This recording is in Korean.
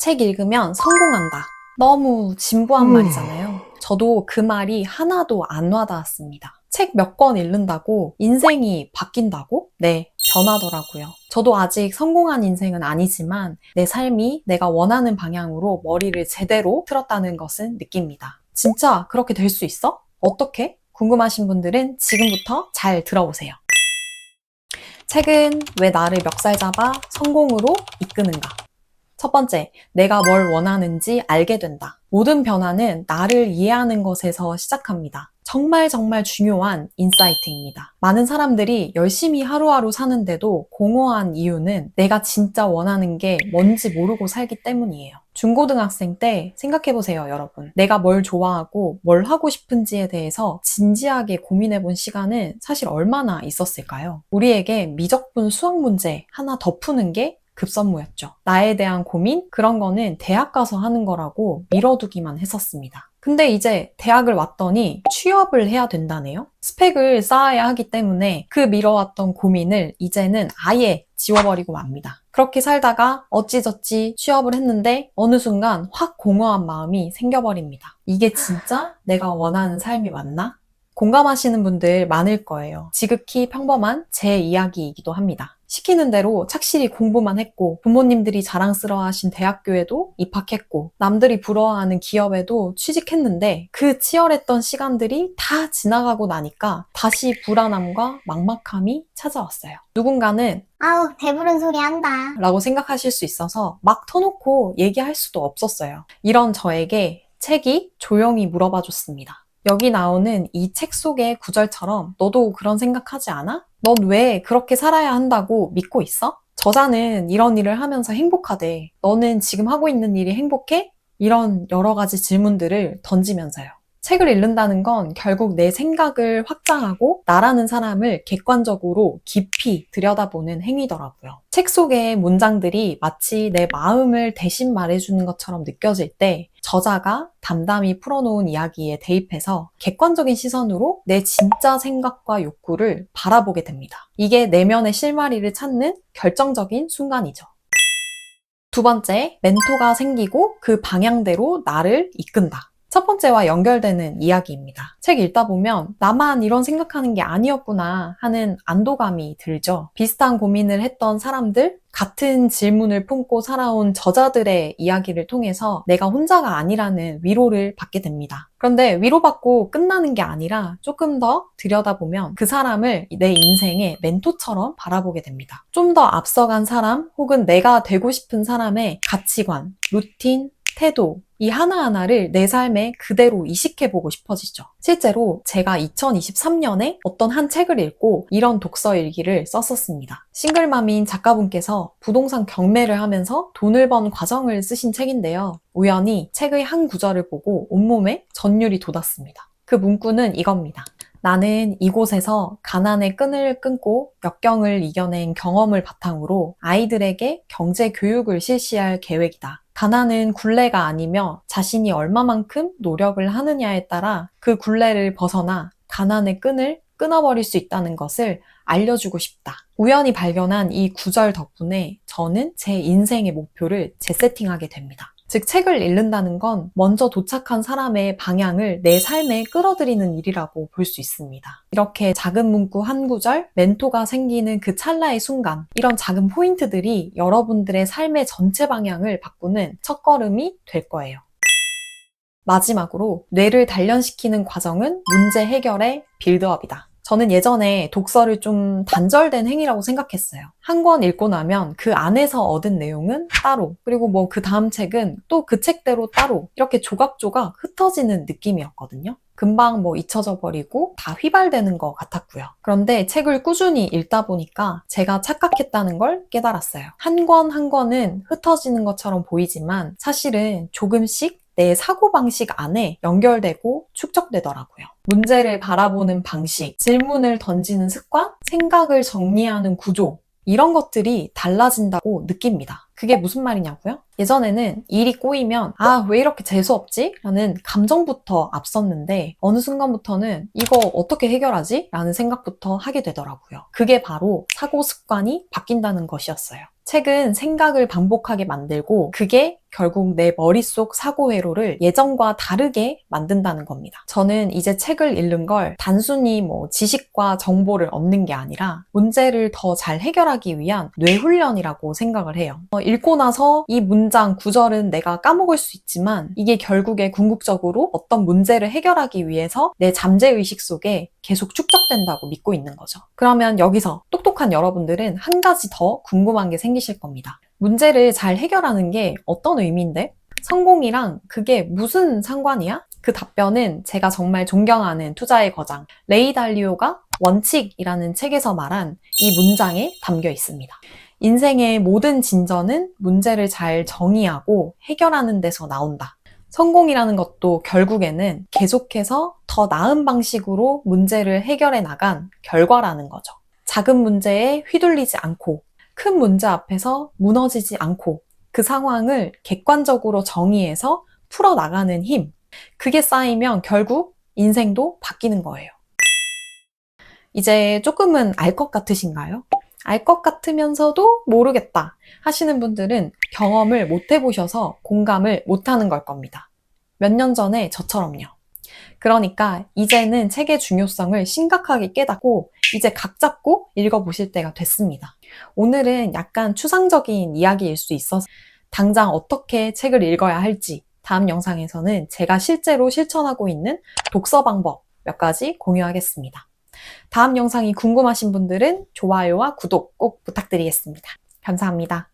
책 읽으면 성공한다. 너무 진부한 말이잖아요. 저도 그 말이 하나도 안 와닿았습니다. 책 몇 권 읽는다고 인생이 바뀐다고? 네, 변하더라고요. 저도 아직 성공한 인생은 아니지만 내 삶이 내가 원하는 방향으로 머리를 제대로 틀었다는 것은 느낍니다. 진짜 그렇게 될 수 있어? 어떻게? 궁금하신 분들은 지금부터 잘 들어보세요. 책은 왜 나를 멱살 잡아 성공으로 이끄는가? 첫 번째, 내가 뭘 원하는지 알게 된다. 모든 변화는 나를 이해하는 것에서 시작합니다. 정말 중요한 인사이트입니다. 많은 사람들이 열심히 하루하루 사는데도 공허한 이유는 내가 진짜 원하는 게 뭔지 모르고 살기 때문이에요. 중고등학생 때 생각해보세요, 여러분. 내가 뭘 좋아하고 뭘 하고 싶은지에 대해서 진지하게 고민해본 시간은 사실 얼마나 있었을까요? 우리에게 미적분 수학 문제 하나 더 푸는 게 급선무였죠. 나에 대한 고민? 그런 거는 대학 가서 하는 거라고 미뤄두기만 했었습니다. 근데 이제 대학을 왔더니 취업을 해야 된다네요? 스펙을 쌓아야 하기 때문에 그 미뤄왔던 고민을 이제는 아예 지워버리고 맙니다. 그렇게 살다가 어찌저찌 취업을 했는데 어느 순간 확 공허한 마음이 생겨버립니다. 이게 진짜 내가 원하는 삶이 맞나? 공감하시는 분들 많을 거예요. 지극히 평범한 제 이야기이기도 합니다. 시키는 대로 착실히 공부만 했고 부모님들이 자랑스러워하신 대학교에도 입학했고 남들이 부러워하는 기업에도 취직했는데 그 치열했던 시간들이 다 지나가고 나니까 다시 불안함과 막막함이 찾아왔어요. 누군가는 아우, 배부른 소리 한다. 라고 생각하실 수 있어서 막 터놓고 얘기할 수도 없었어요. 이런 저에게 책이 조용히 물어봐 줬습니다. 여기 나오는 이 책 속의 구절처럼 너도 그런 생각하지 않아? 넌 왜 그렇게 살아야 한다고 믿고 있어? 저자는 이런 일을 하면서 행복하대. 너는 지금 하고 있는 일이 행복해? 이런 여러 가지 질문들을 던지면서요. 책을 읽는다는 건 결국 내 생각을 확장하고 나라는 사람을 객관적으로 깊이 들여다보는 행위더라고요. 책 속의 문장들이 마치 내 마음을 대신 말해주는 것처럼 느껴질 때 저자가 담담히 풀어놓은 이야기에 대입해서 객관적인 시선으로 내 진짜 생각과 욕구를 바라보게 됩니다. 이게 내면의 실마리를 찾는 결정적인 순간이죠. 두 번째, 멘토가 생기고 그 방향대로 나를 이끈다. 첫 번째와 연결되는 이야기입니다. 책 읽다 보면 나만 이런 생각하는 게 아니었구나 하는 안도감이 들죠. 비슷한 고민을 했던 사람들, 같은 질문을 품고 살아온 저자들의 이야기를 통해서 내가 혼자가 아니라는 위로를 받게 됩니다. 그런데 위로받고 끝나는 게 아니라 조금 더 들여다보면 그 사람을 내 인생의 멘토처럼 바라보게 됩니다. 좀 더 앞서간 사람 혹은 내가 되고 싶은 사람의 가치관, 루틴, 태도, 이 하나하나를 내 삶에 그대로 이식해보고 싶어지죠. 실제로 제가 2023년에 어떤 한 책을 읽고 이런 독서 일기를 썼었습니다. 싱글맘인 작가분께서 부동산 경매를 하면서 돈을 번 과정을 쓰신 책인데요. 우연히 책의 한 구절을 보고 온몸에 전율이 돋았습니다. 그 문구는 이겁니다. 나는 이곳에서 가난의 끈을 끊고 역경을 이겨낸 경험을 바탕으로 아이들에게 경제 교육을 실시할 계획이다. 가난은 굴레가 아니며 자신이 얼마만큼 노력을 하느냐에 따라 그 굴레를 벗어나 가난의 끈을 끊어버릴 수 있다는 것을 알려주고 싶다. 우연히 발견한 이 구절 덕분에 저는 제 인생의 목표를 재세팅하게 됩니다. 즉, 책을 읽는다는 건 먼저 도착한 사람의 방향을 내 삶에 끌어들이는 일이라고 볼 수 있습니다. 이렇게 작은 문구 한 구절, 멘토가 생기는 그 찰나의 순간, 이런 작은 포인트들이 여러분들의 삶의 전체 방향을 바꾸는 첫걸음이 될 거예요. 마지막으로 뇌를 단련시키는 과정은 문제 해결의 빌드업이다. 저는 예전에 독서를 좀 단절된 행위라고 생각했어요. 한 권 읽고 나면 그 안에서 얻은 내용은 따로, 그리고 뭐 그 다음 책은 또 그 책대로 따로 이렇게 조각조각 흩어지는 느낌이었거든요. 금방 뭐 잊혀져 버리고 다 휘발되는 것 같았고요. 그런데 책을 꾸준히 읽다 보니까 제가 착각했다는 걸 깨달았어요. 한 권 한 권은 흩어지는 것처럼 보이지만 사실은 조금씩 내 사고방식 안에 연결되고 축적되더라고요. 문제를 바라보는 방식, 질문을 던지는 습관, 생각을 정리하는 구조, 이런 것들이 달라진다고 느낍니다. 그게 무슨 말이냐고요? 예전에는 일이 꼬이면 왜 이렇게 재수없지? 라는 감정부터 앞섰는데 어느 순간부터는 이거 어떻게 해결하지? 라는 생각부터 하게 되더라고요. 그게 바로 사고 습관이 바뀐다는 것이었어요. 책은 생각을 반복하게 만들고 그게 결국 내 머릿속 사고 회로를 예전과 다르게 만든다는 겁니다. 저는 이제 책을 읽는 걸 단순히 지식과 정보를 얻는 게 아니라 문제를 더 잘 해결하기 위한 뇌훈련이라고 생각을 해요. 읽고 나서 이 문장, 구절은 내가 까먹을 수 있지만 이게 결국에 궁극적으로 어떤 문제를 해결하기 위해서 내 잠재의식 속에 계속 축적된다고 믿고 있는 거죠. 그러면 여기서 똑똑한 여러분들은 한 가지 더 궁금한 게 생기실 겁니다. 문제를 잘 해결하는 게 어떤 의미인데? 성공이랑 그게 무슨 상관이야? 그 답변은 제가 정말 존경하는 투자의 거장 레이 달리오가 원칙이라는 책에서 말한 이 문장에 담겨 있습니다. 인생의 모든 진전은 문제를 잘 정의하고 해결하는 데서 나온다. 성공이라는 것도 결국에는 계속해서 더 나은 방식으로 문제를 해결해 나간 결과라는 거죠. 작은 문제에 휘둘리지 않고 큰 문제 앞에서 무너지지 않고 그 상황을 객관적으로 정의해서 풀어나가는 힘. 그게 쌓이면 결국 인생도 바뀌는 거예요. 이제 조금은 알 것 같으신가요? 알 것 같으면서도 모르겠다 하시는 분들은 경험을 못 해보셔서 공감을 못 하는 걸 겁니다. 몇 년 전에 저처럼요. 그러니까 이제는 책의 중요성을 심각하게 깨닫고 이제 각 잡고 읽어보실 때가 됐습니다. 오늘은 약간 추상적인 이야기일 수 있어서 당장 어떻게 책을 읽어야 할지 다음 영상에서는 제가 실제로 실천하고 있는 독서 방법 몇 가지 공유하겠습니다. 다음 영상이 궁금하신 분들은 좋아요와 구독 꼭 부탁드리겠습니다. 감사합니다.